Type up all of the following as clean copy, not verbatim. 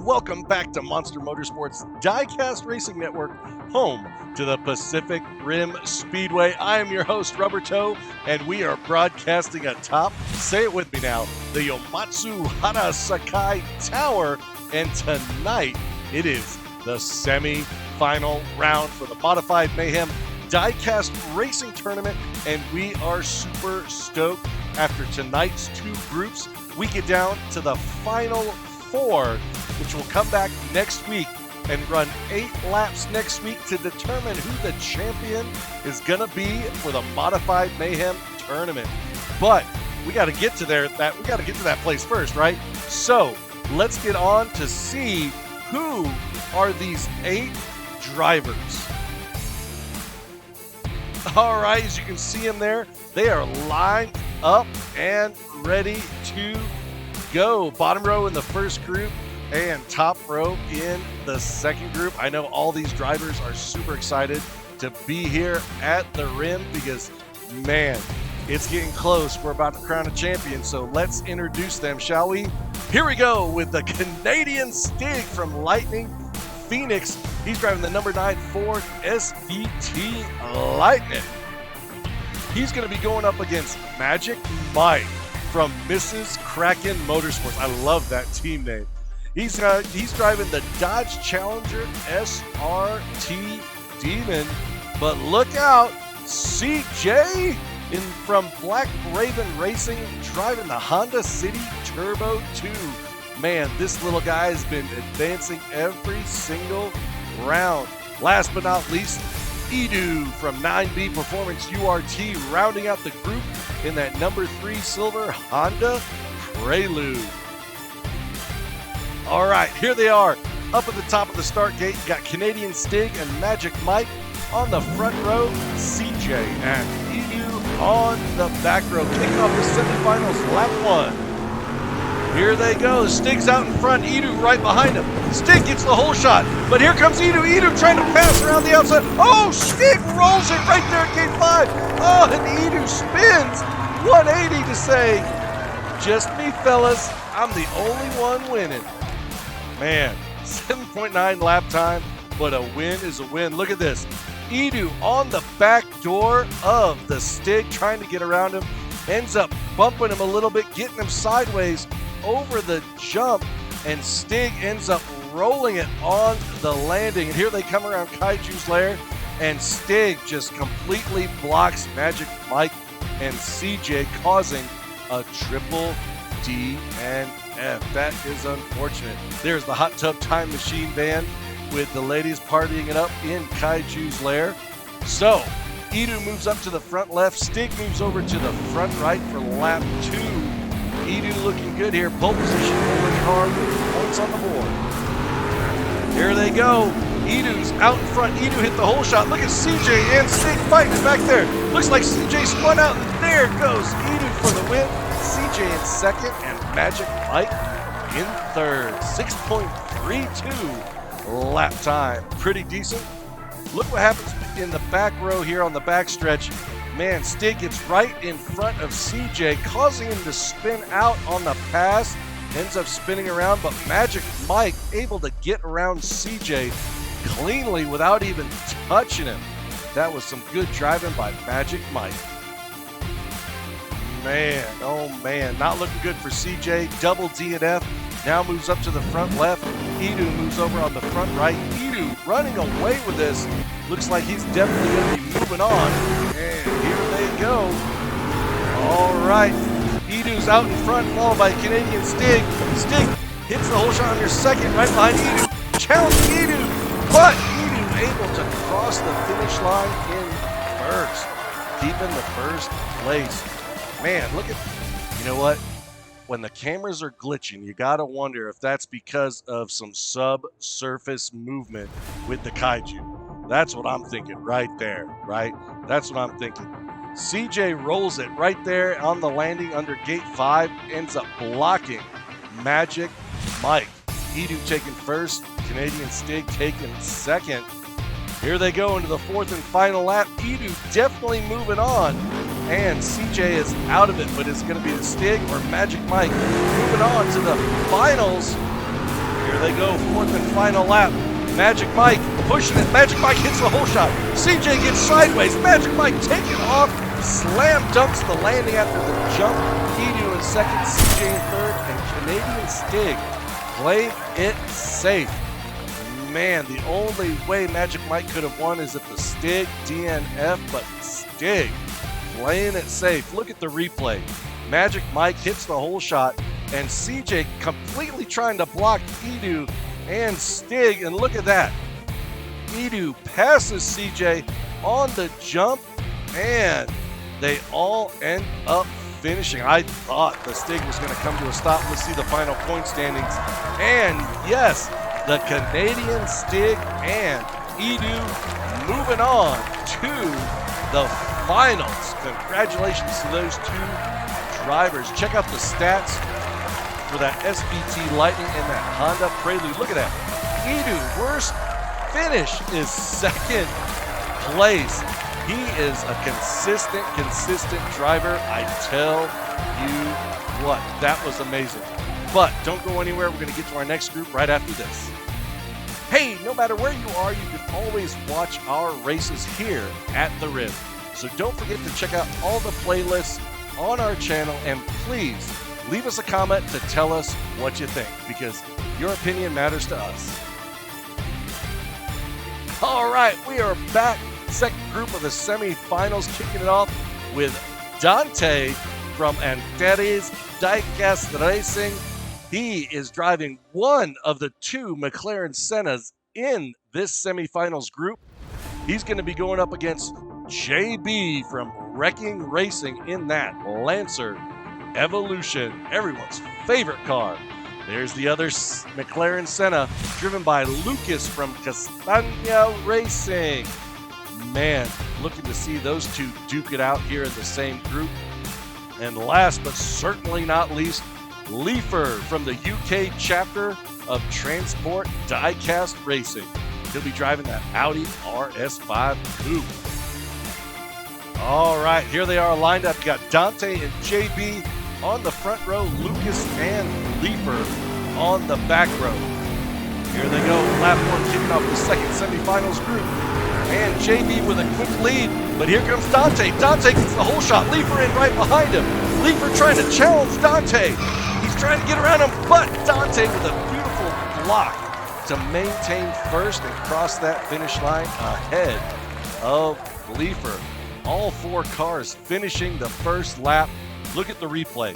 welcome back to Monster Motorsports Diecast Racing Network, home to the Pacific Rim Speedway. I am your host, Rubber Toe, and we are broadcasting atop, say it with me now, the Yomatsu Hara Sakai Tower, and tonight it is the semi-final round for the Modified Mayhem Diecast Racing Tournament, and we are super stoked. After tonight's two groups, we get down to the final four, which will come back next week and run 8 laps next week to determine who the champion is going to be for the Modified Mayhem Tournament. But we got to get to that place first, right? So let's get on to see who are these 8 drivers. All right, as you can see them there, they are lined up and ready to go. Bottom row in the first group and top row in the second group. I know all these drivers are super excited to be here at the rim because, man, it's getting close. We're about to crown a champion, so let's introduce them, shall we? Here we go with the Canadian Stig from Lightning Phoenix. He's driving the number 9 Ford SVT Lightning. He's going to be going up against Magic Mike from Mrs. Kraken Motorsports. I love that team name. He's driving the Dodge Challenger SRT Demon. But look out, CJ from Black Raven Racing driving the Honda City Turbo 2. Man, this little guy has been advancing every single round. Last but not least, Edu from 9B Performance URT rounding out the group in that number 3 silver Honda Prelude. All right, here they are. Up at the top of the start gate, you got Canadian Stig and Magic Mike on the front row, CJ and Edu on the back row, kicking off the semifinals, lap 1. Here they go. Stig's out in front. Edu right behind him. Stig gets the whole shot. But here comes Edu. Edu trying to pass around the outside. Oh, Stig rolls it right there at gate 5. Oh, and Edu spins 180 to say, just me, fellas. I'm the only one winning. Man, 7.9 lap time, but a win is a win. Look at this. Edu on the back door of the Stig, trying to get around him. Ends up bumping him a little bit, getting him sideways over the jump, and Stig ends up rolling it on the landing. And here they come around Kaiju's lair, and Stig just completely blocks Magic Mike and CJ, causing a triple DNF. That is unfortunate. There's the Hot Tub Time Machine band with the ladies partying it up in Kaiju's lair. So Edu moves up to the front left. Stig moves over to the front right for lap 2. Edu looking good here. Pole position, working hard with points on the board. Here they go. Edu's out in front. Edu hit the whole shot. Look at CJ and Stig fighting back there. Looks like CJ spun out. There goes Edu for the win. CJ in second and Magic Mike in third. 6.32 lap time. Pretty decent. Look what happens in the back row here on the back stretch. Man, Stig gets right in front of CJ, causing him to spin out on the pass. Ends up spinning around, but Magic Mike able to get around CJ cleanly without even touching him. That was some good driving by Magic Mike. Man, oh man, not looking good for CJ. Double DNF. Now moves up to the front left. Edu moves over on the front right. Edu running away with this. Looks like he's definitely going to be moving on. And here they go. All right. Edu's out in front, followed by Canadian Stig. Stig hits the whole shot on your second, right behind Edu. Challenging Edu. But Edu able to cross the finish line in first. Keeping the first place. Man, look at, you know what? When the cameras are glitching, you got to wonder if that's because of some subsurface movement with the Kaiju. That's what I'm thinking right there, right? That's what I'm thinking. CJ rolls it right there on the landing under gate 5, ends up blocking Magic Mike. Edu taking first, Canadian Stig taking second. Here they go into the 4th and final lap. Edu definitely moving on. And CJ is out of it, but it's going to be the Stig or Magic Mike moving on to the finals. Here Here they go, fourth and final lap. Magic Mike pushing it. Magic Mike hits the whole shot. CJ gets sideways. Magic Mike taking off. Slam dunks the landing after the jump. Edu in second, CJ in third, and Canadian Stig playing it safe. Man, the only way Magic Mike could have won is if the Stig DNF, but Stig playing it safe. Look at the replay. Magic Mike hits the whole shot, and CJ completely trying to block Edu and Stig, and look at that. Edu passes CJ on the jump, and they all end up finishing. I thought the Stig was going to come to a stop. Let's see the final point standings. And yes, the Canadian Stig and Edu moving on to the finals. Congratulations to those two drivers. Check out the stats for that SPT Lightning and that Honda Prelude. Look at that. Edu, worst finish is second place. He is a consistent driver. I tell you what, that was amazing. But don't go anywhere. We're going to get to our next group right after this. Hey, no matter where you are, you can always watch our races here at the Rim. So don't forget to check out all the playlists on our channel, and please leave us a comment to tell us what you think, because your opinion matters to us. All right, we are back. Second group of the semifinals, kicking it off with Dante from Mayhem Diecast Racing. He is driving one of the two McLaren Sennas in this semifinals group. He's going to be going up against JB from Wrecking Racing in that Lancer Evolution, everyone's favorite car. There's the other McLaren Senna, driven by Lucas from Castagna Racing. Man, looking to see those two duke it out here in the same group. And last but certainly not least, Leifer from the UK chapter of Transport Diecast Racing. He'll be driving that Audi RS5 Coupe. All right, here they are lined up. You got Dante and JB on the front row, Lucas and Leifer on the back row. Here they go, lap one kicking off the second semifinals group. And JB with a quick lead, but here comes Dante. Dante gets the whole shot, Leifer in right behind him. Leifer trying to challenge Dante. He's trying to get around him, but Dante with a beautiful block to maintain first and cross that finish line ahead of Leifer. All four cars finishing the first lap. Look at the replay.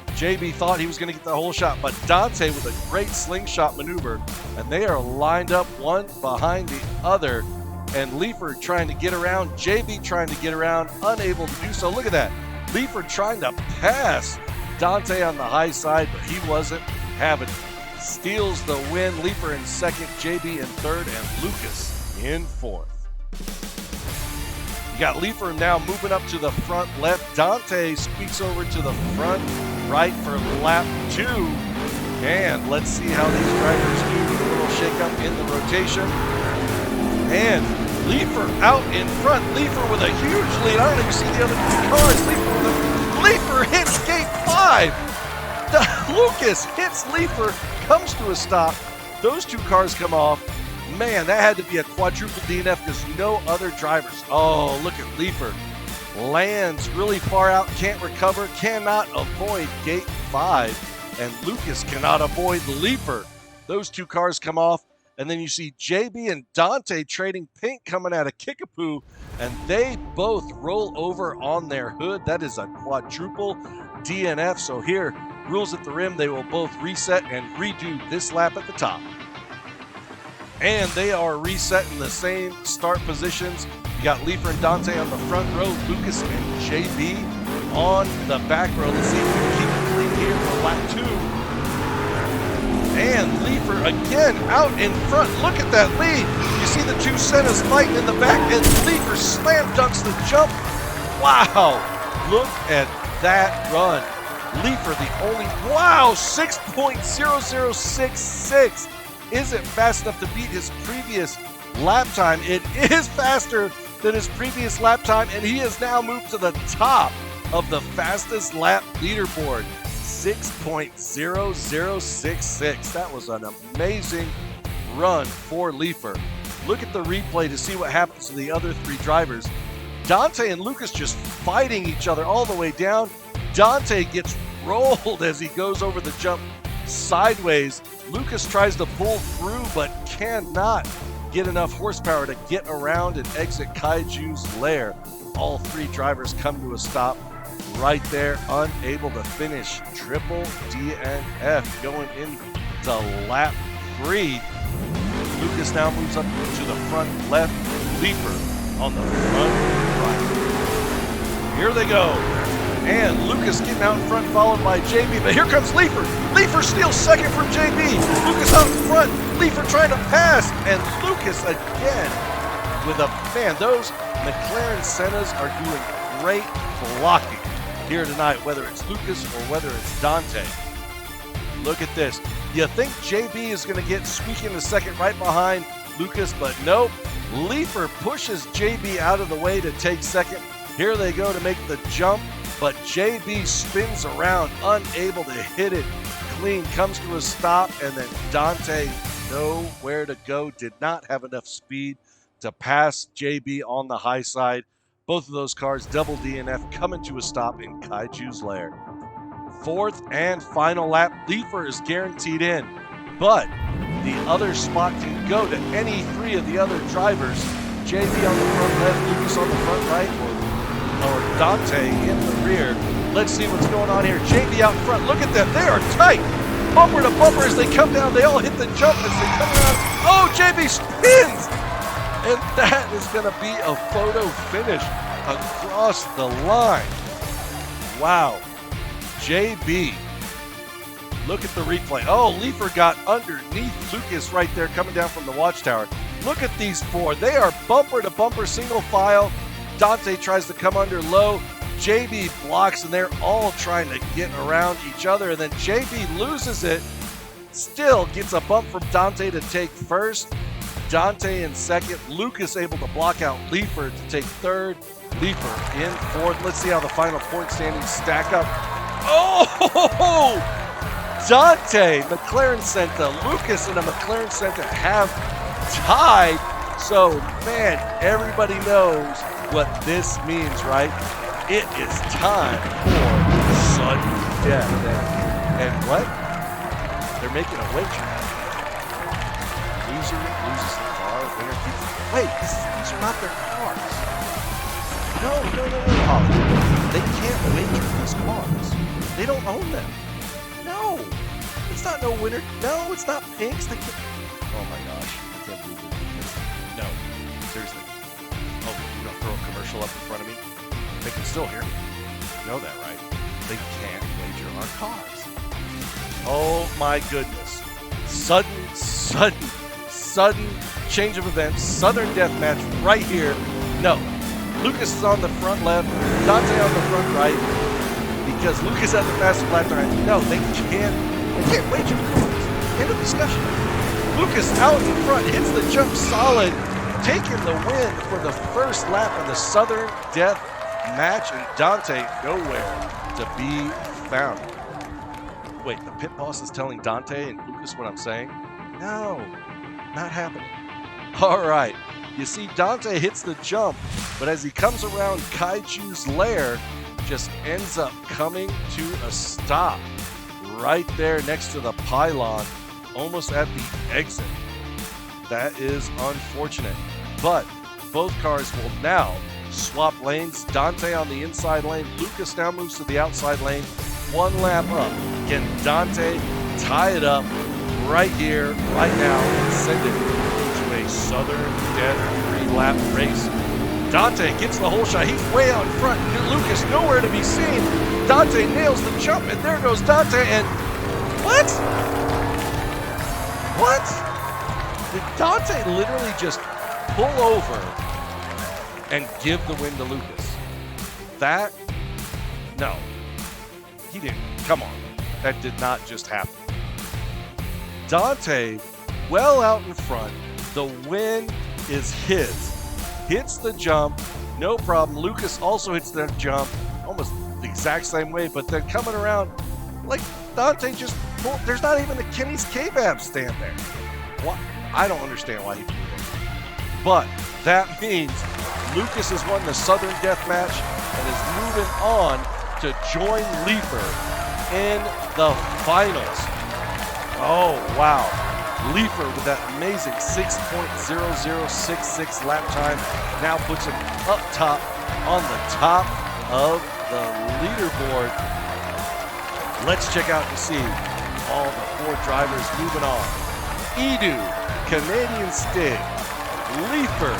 JB thought he was going to get the whole shot, but Dante with a great slingshot maneuver, and they are lined up one behind the other, and Leifer trying to get around, JB trying to get around, unable to do so. Look at that. Leifer trying to pass Dante on the high side, but he wasn't having it. Steals the win. Leifer in second, JB in third, and Lucas in fourth. You got Leifer now moving up to the front left. Dante squeaks over to the front right for lap two. And let's see how these drivers do. A little shake up in the rotation. And Leifer out in front. Leifer with a huge lead. I don't even see the other two cars. Leifer hits gate 5. Lucas hits Leifer, comes to a stop. Those two cars come off. Man, that had to be a quadruple DNF because no other drivers. Oh, look at Leifer. Lands really far out, can't recover, cannot avoid gate 5. And Lucas cannot avoid Leifer. Those two cars come off. And then you see JB and Dante trading pink coming out of Kickapoo. And they both roll over on their hood. That is a quadruple DNF. So here, rules at the rim, they will both reset and redo this lap at the top. And they are reset in the same start positions. You got Leifer and Dante on the front row, Lucas and JB on the back row. Let's see if we can keep it clean here for lap 2. And Leifer again out in front. Look at that lead. You see the two Sennas fighting in the back, and Leifer slam dunks the jump. Wow, look at that run. Leifer the only, wow, 6.0066. Isn't fast enough to beat his previous lap time. It is faster than his previous lap time, and he has now moved to the top of the fastest lap leaderboard. 6.0066. That was an amazing run for Leifer. Look at the replay to see what happens to the other three drivers. Dante and Lucas just fighting each other all the way down. Dante gets rolled as he goes over the jump sideways. Lucas tries to pull through but cannot get enough horsepower to get around and exit Kaiju's lair. All three drivers come to a stop right there, unable to finish. Triple DNF going into lap 3. Lucas now moves up to the front left, Leifer on the front right. Here they go. And Lucas getting out in front, followed by JB. But here comes Leifer. Leifer steals second from JB. Lucas out in front. Leifer trying to pass. And Lucas again with a, man, those McLaren Sennas are doing great blocking here tonight, whether it's Lucas or whether it's Dante. Look at this. You think JB is going to get squeaking the second right behind Lucas, but nope. Leifer pushes JB out of the way to take second. Here they go to make the jump, but JB spins around, unable to hit it clean, comes to a stop, and then Dante, nowhere to go, did not have enough speed to pass JB on the high side. Both of those cars, double DNF, coming to a stop in Kaiju's lair. Fourth and final lap, Leifer is guaranteed in, but the other spot can go to any three of the other drivers. JB on the front left, Lucas on the front right, or Dante in the rear. Let's see what's going on here. JB out front, look at them, they are tight. Bumper to bumper as they come down, they all hit the jump as they come around. Oh, JB spins! And that is gonna be a photo finish across the line. Wow. JB, look at the replay. Oh, Leifer got underneath Lucas right there coming down from the watchtower. Look at these four. They are bumper to bumper, single file. Dante tries to come under low. JB blocks, and they're all trying to get around each other. And then JB loses it. Still gets a bump from Dante to take first. Dante in second. Lucas able to block out Leifer to take third. Leifer in fourth. Let's see how the final point standings stack up. Oh! Dante, McLaren Senta, Lucas and a McLaren Senta have tied. So, man, everybody knows what this means, right? It is time for sudden death. And what? They're making a wager. Loser loses the car, winner keeps it. Wait, these are not their cars. No. They can't wager these cars. They don't own them. No. It's not no winner. No, it's not Pink's. They can't. Oh my gosh. I can't believe it. No. Seriously. Oh, you're going to throw a commercial up in front of me? They can still hear me. You know that, right? They can't wager our cars. Oh my goodness. Sudden change of events. Southern Death Match right here. No. Lucas is on the front left. Dante on the front right. Because Lucas has the fastest lap time. No, they can't wager the cars. End of discussion. Lucas out in front, hits the jump solid, taking the win for the first lap of the Southern Death Match, and Dante nowhere to be found. Wait, the pit boss is telling Dante and Lucas what I'm saying? No, not happening. All right, you see Dante hits the jump, but as he comes around Kaiju's lair, just ends up coming to a stop right there next to the pylon, almost at the exit. That is unfortunate, but both cars will now swap lanes. Dante on the inside lane. Lucas now moves to the outside lane. One lap up. Can Dante tie it up right here, right now, and send it to a Southern Death 3-lap race? Dante gets the whole shot. He's way out in front. Lucas nowhere to be seen. Dante nails the jump, and there goes Dante, and what? What? Did Dante literally just pull over and give the win to Lucas? That? No. He didn't. Come on. That did not just happen. Dante, well out in front. The win is his. Hits the jump, no problem. Lucas also hits that jump, almost the exact same way, but then coming around Like, Dante just pulled, there's not even a Kenny's K-Bab stand there. What? I don't understand why he did it. But that means Lucas has won the Southern Death Match and is moving on to join Leaper in the finals. Oh, wow. Leaper with that amazing 6.0066 lap time now puts him up top on the top of the leaderboard. Let's check out to see all the 4 drivers moving on. Edu, Canadian Stig, Leaper,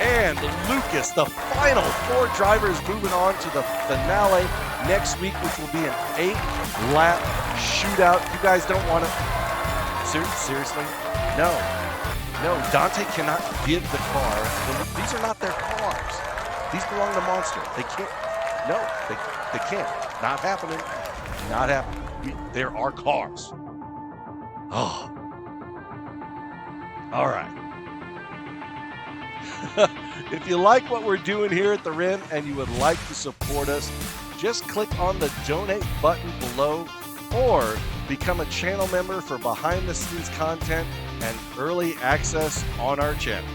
and Lucas, the final 4 drivers moving on to the finale next week, which will be an 8-lap shootout. You guys don't want to... Seriously? No. Dante cannot give the car. These are not their cars. These belong to Monster. They can't. No, they can't. Not happening. Not happening. There are cars. Oh. All right. If you like what we're doing here at the Rim and you would like to support us, just click on the donate button below or become a channel member for behind-the-scenes content and early access on our channel.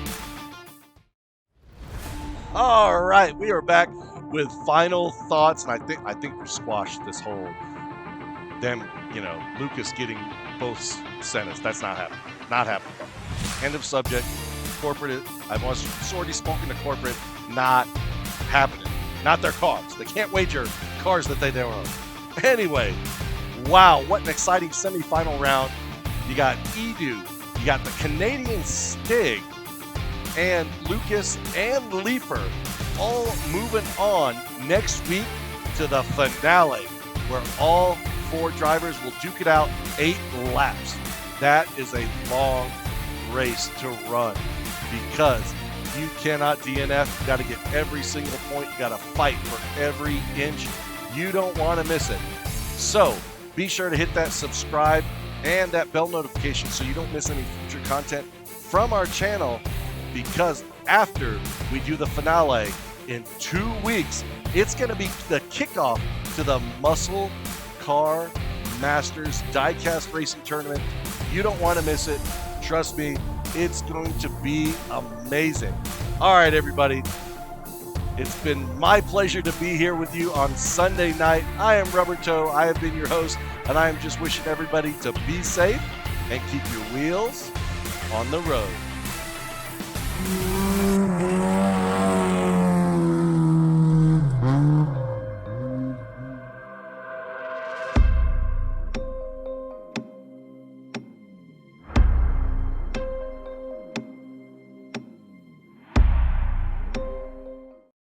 All right, we are back with final thoughts, and I think we squashed this whole Lucas getting both Sennas. That's not happening. Not happening. End of subject. Corporate. I've already spoken to corporate. Not happening. Not their cars. They can't wager cars that they don't own. Anyway. Wow, what an exciting semifinal round. You got Edu, you got the Canadian Stig, and Lucas and Leaper all moving on next week to the finale, where all 4 drivers will duke it out 8 laps. That is a long race to run because you cannot DNF. You got to get every single point. You got to fight for every inch. You don't want to miss it. So, be sure to hit that subscribe and that bell notification so you don't miss any future content from our channel, because after we do the finale in 2 weeks, it's going to be the kickoff to the Muscle Car Masters Diecast Racing Tournament. You don't want to miss it. Trust me, it's going to be amazing. All right, everybody. It's been my pleasure to be here with you on Sunday night. I am Rubber Toe. I have been your host, and I am just wishing everybody to be safe and keep your wheels on the road.